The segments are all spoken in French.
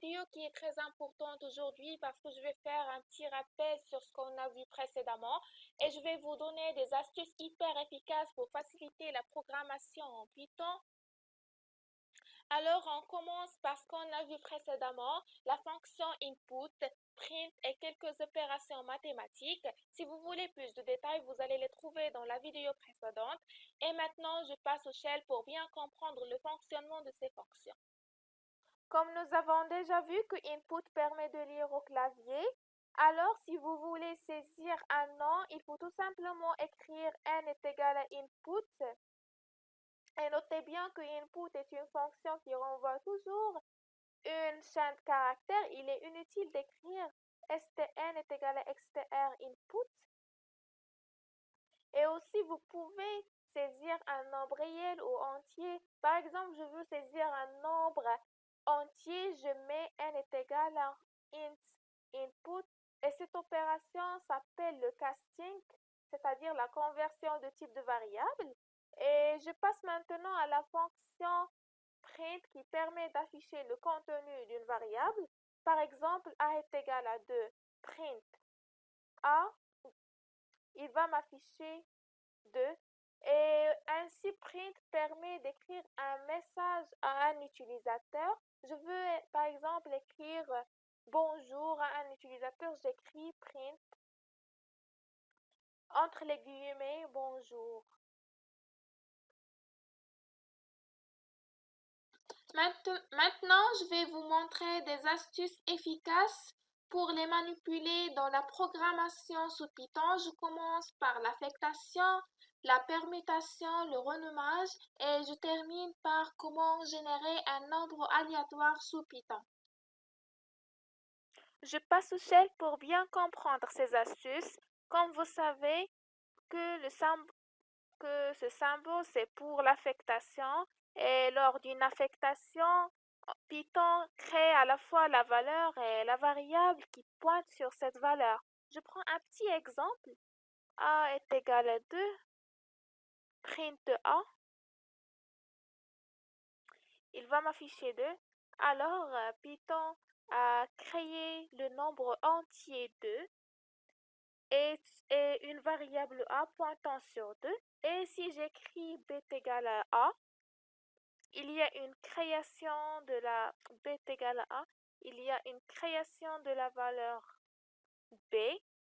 vidéo qui est très importante aujourd'hui parce que je vais faire un petit rappel sur ce qu'on a vu précédemment et je vais vous donner des astuces hyper efficaces pour faciliter la programmation en Python. Alors, on commence par ce qu'on a vu précédemment, la fonction input, print et quelques opérations mathématiques. Si vous voulez plus de détails, vous allez les trouver dans la vidéo précédente. Et maintenant, je passe au shell pour bien comprendre le fonctionnement de ces fonctions. Comme nous avons déjà vu que input permet de lire au clavier, alors si vous voulez saisir un nom, il faut tout simplement écrire n est égal à input. Et notez bien que input est une fonction qui renvoie toujours une chaîne de caractères. Il est inutile d'écrire stn est égal à xtr input. Et aussi, vous pouvez saisir un nombre réel ou entier. Par exemple, je veux saisir un nombre entier, je mets n est égal à int input. Et cette opération s'appelle le casting, c'est-à-dire la conversion de type de variable. Et je passe maintenant à la fonction print qui permet d'afficher le contenu d'une variable. Par exemple, a est égal à 2, print a, il va m'afficher 2. Et ainsi, print permet d'écrire un message à un utilisateur. Je veux par exemple écrire bonjour à un utilisateur, j'écris print entre les guillemets bonjour. Maintenant, je vais vous montrer des astuces efficaces pour les manipuler dans la programmation sous Python. Je commence par l'affectation, la permutation, le renommage et je termine par comment générer un nombre aléatoire sous Python. Je passe au shell pour bien comprendre ces astuces. Comme vous savez que ce symbole c'est pour l'affectation et lors d'une affectation, Python crée à la fois la valeur et la variable qui pointe sur cette valeur. Je prends un petit exemple. A est égal à 2, print A. Il va m'afficher 2. Alors, Python a créé le nombre entier 2 et une variable A pointant sur 2. Et si j'écris b est égal à A, il y a une création de la b est égal à A, il y a une création de la valeur b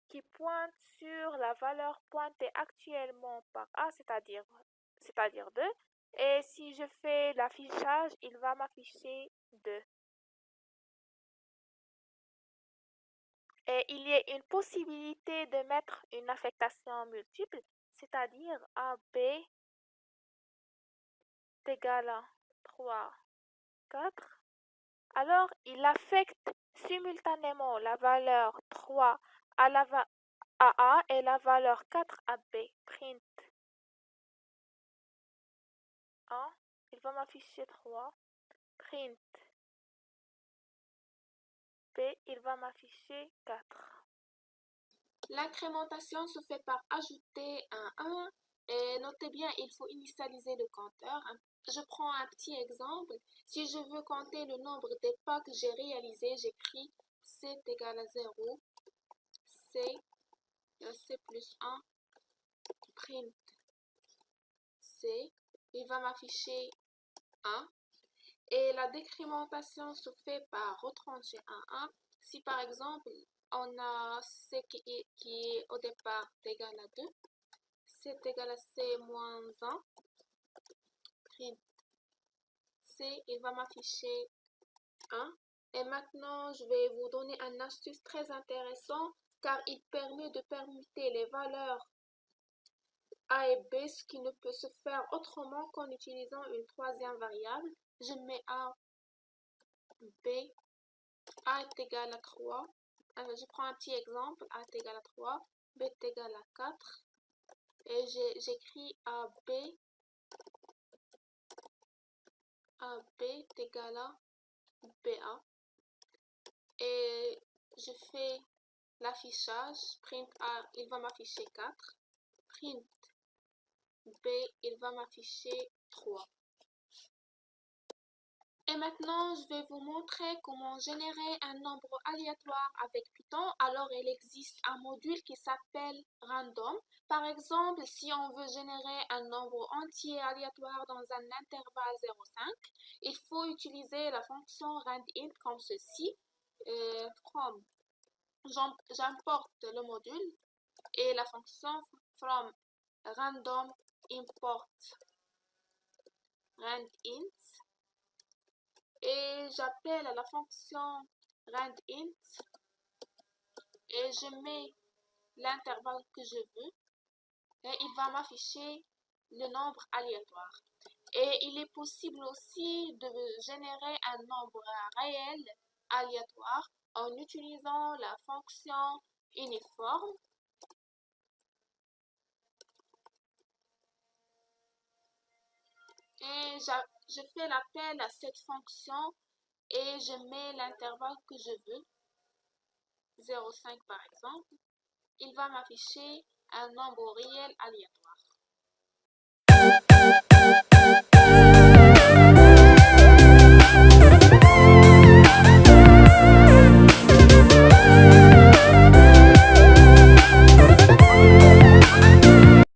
qui pointe sur la valeur pointée actuellement par A, c'est-à-dire 2. Et si je fais l'affichage, il va m'afficher 2. Et il y a une possibilité de mettre une affectation multiple, c'est-à-dire AB est égal à 3, 4. Alors, il affecte simultanément la valeur 3 à A et la valeur 4 à B. Print A, il va m'afficher 3. Print B, il va m'afficher 4. L'incrémentation se fait par ajouter un 1 et notez bien, il faut initialiser le compteur. Je prends un petit exemple. Si je veux compter le nombre des pas que j'ai réalisés, j'écris c est égal à 0, c plus 1, print c, il va m'afficher 1. Et la décrémentation se fait par retrancher un 1. Si par exemple, on a c qui est au départ égal à 2, c est égal à c moins 1, print c, il va m'afficher 1. Et maintenant, je vais vous donner une astuce très intéressante car il permet de permuter les valeurs A et B, ce qui ne peut se faire autrement qu'en utilisant une troisième variable. Je mets A, B, A est égal à 3. Je prends un petit exemple, A est égal à 3, B est égal à 4. Et j'écris AB est égal à BA. Et je fais l'affichage. Print A, il va m'afficher 4. Print B, il va m'afficher 3. Et maintenant, je vais vous montrer comment générer un nombre aléatoire avec Python. Alors, il existe un module qui s'appelle random. Par exemple, si on veut générer un nombre entier aléatoire dans un intervalle 0,5, il faut utiliser la fonction randint comme ceci. J'importe le module et la fonction from random import randint. Et j'appelle la fonction randint et je mets l'intervalle que je veux et il va m'afficher le nombre aléatoire. Et il est possible aussi de générer un nombre réel aléatoire en utilisant la fonction uniforme. Et je fais l'appel à cette fonction et je mets l'intervalle que je veux, 0,5 par exemple. Il va m'afficher un nombre réel aléatoire.